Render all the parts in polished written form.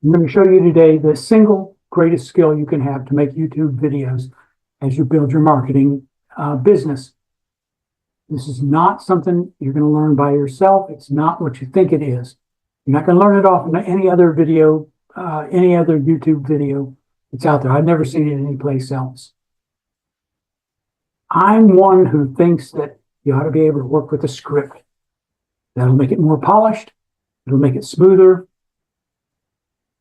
I'm going to show you today the single greatest skill you can have to make YouTube videos as you build your marketing business. This is not something you're going to learn by yourself. It's not what you think it is. You're not going to learn it off any other video, any other YouTube video that's out there. I've never seen it anyplace else. I'm one who thinks that you ought to be able to work with a script. That'll make it more polished. It'll make it smoother.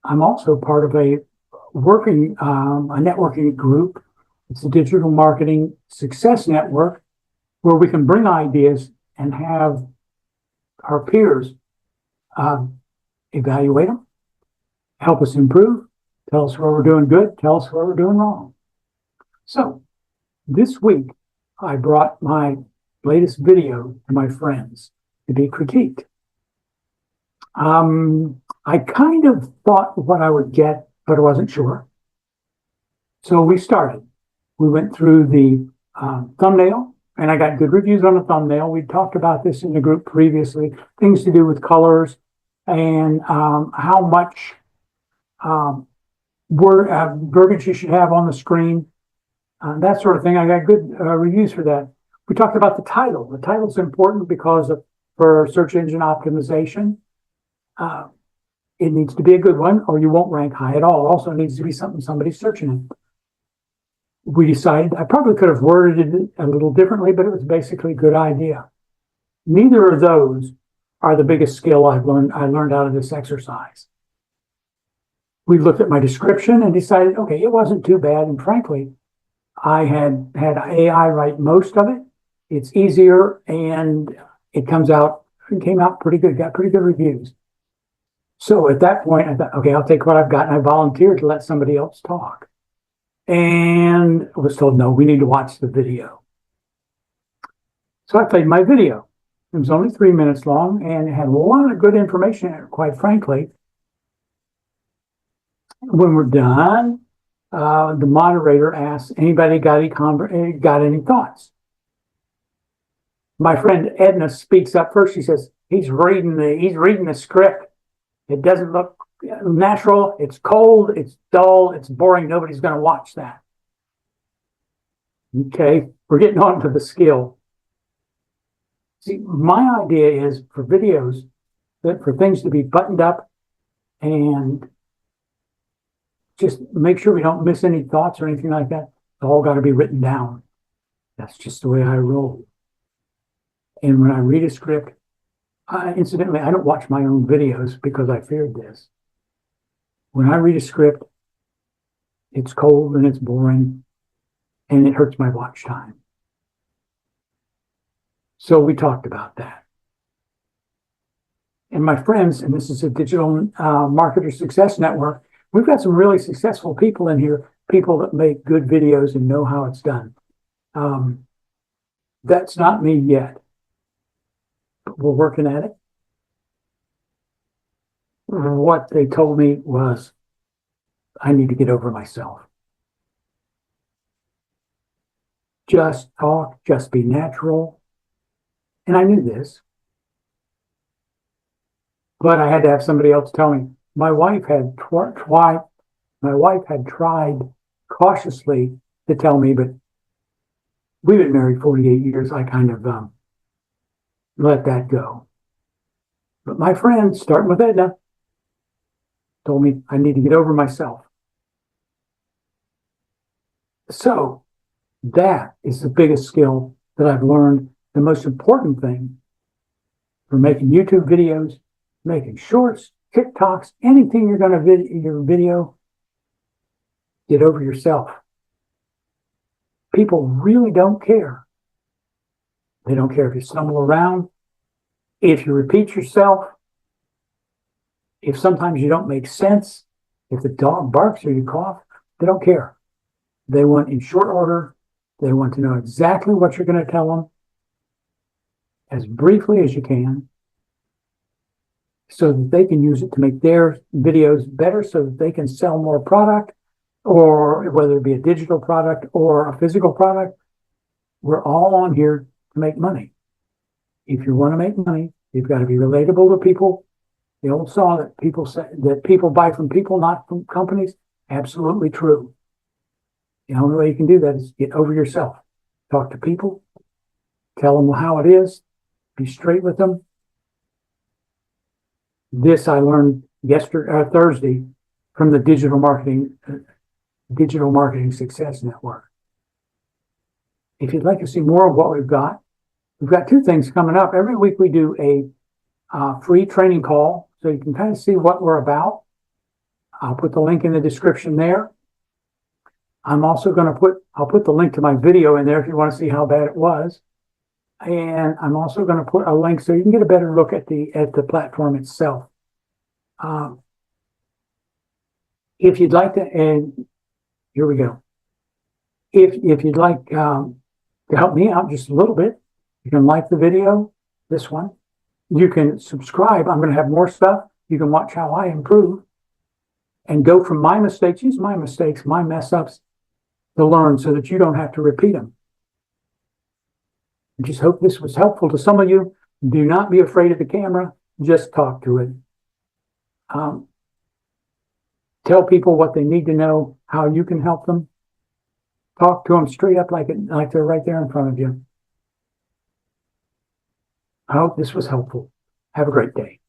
I'm also part of a networking group. It's a digital marketing success network where we can bring ideas and have our peers evaluate them, help us improve, tell us where we're doing good, tell us where we're doing wrong. So this week, I brought my latest video to my friends to be critiqued. I kind of thought what I would get, but I wasn't sure. So we started. We went through the thumbnail, and I got good reviews on the thumbnail. We talked about this in the group previously, things to do with colors and how much verbiage you should have on the screen, that sort of thing. I got good reviews for that. We talked about the title. The title's important because for search engine optimization. It needs to be a good one or you won't rank high at all. Also, it needs to be something somebody's searching it. We decided, I probably could have worded it a little differently, but it was basically a good idea. Neither of those are the biggest skill I learned out of this exercise. We looked at my description and decided, okay, it wasn't too bad. And frankly, I had AI write most of it. It's easier and it came out pretty good, got pretty good reviews. So at that point, I thought, okay, I'll take what I've got. And I volunteered to let somebody else talk. And I was told, no, we need to watch the video. So I played my video. It was only 3 minutes long and it had a lot of good information in it, quite frankly. When we're done, the moderator asks, anybody got any thoughts? My friend Edna speaks up first. She says, he's reading the script. It doesn't look natural. It's cold. It's dull. It's boring. Nobody's going to watch that. Okay, we're getting on to the skill. See, my idea is for videos, that for things to be buttoned up and just make sure we don't miss any thoughts or anything like that. It's all got to be written down. That's just the way I roll. And when I read a script, incidentally, I don't watch my own videos because I feared this. When I read a script, it's cold and it's boring and it hurts my watch time. So we talked about that. And my friends, and this is a digital marketer success network, we've got some really successful people in here, people that make good videos and know how it's done. That's not me yet. We're working at it. What they told me was, I need to get over myself. Just talk, just be natural. And I knew this. But I had to have somebody else tell me. My wife had tried cautiously to tell me, but we've been married 48 years. I kind of let that go. But my friends, starting with Edna, told me I need to get over myself. So that is the biggest skill that I've learned. The most important thing for making YouTube videos, making shorts, TikToks, anything you're going to video, get over yourself. People really don't care. They don't care if you stumble around, if you repeat yourself, if sometimes you don't make sense, if the dog barks or you cough, they don't care. They want in short order, they want to know exactly what you're going to tell them as briefly as you can so that they can use it to make their videos better so that they can sell more product, or whether it be a digital product or a physical product. We're all on here to make money. If you want to make money, you've got to be relatable to people. The old saw that people say that people buy from people, not from companies, absolutely true. The only way you can do that is get over yourself. Talk to people, tell them how it is, be straight with them. This I learned Thursday from the Digital Marketing Success Network. If you'd like to see more of what we've got two things coming up. Every week we do a free training call, so you can kind of see what we're about. I'll put the link in the description there. I'm also going to I'll put the link to my video in there if you want to see how bad it was. And I'm also going to put a link so you can get a better look at the platform itself. If you'd like to, and here we go. If you'd like to help me out just a little bit, you can like the video, this one. You can subscribe. I'm going to have more stuff. You can watch how I improve and go from my mistakes, use my mistakes, my mess ups to learn so that you don't have to repeat them. I just hope this was helpful to some of you. Do not be afraid of the camera. Just talk to it. Tell people what they need to know, how you can help them. Talk to them straight up like they're right there in front of you. I hope this was helpful. Have a great day.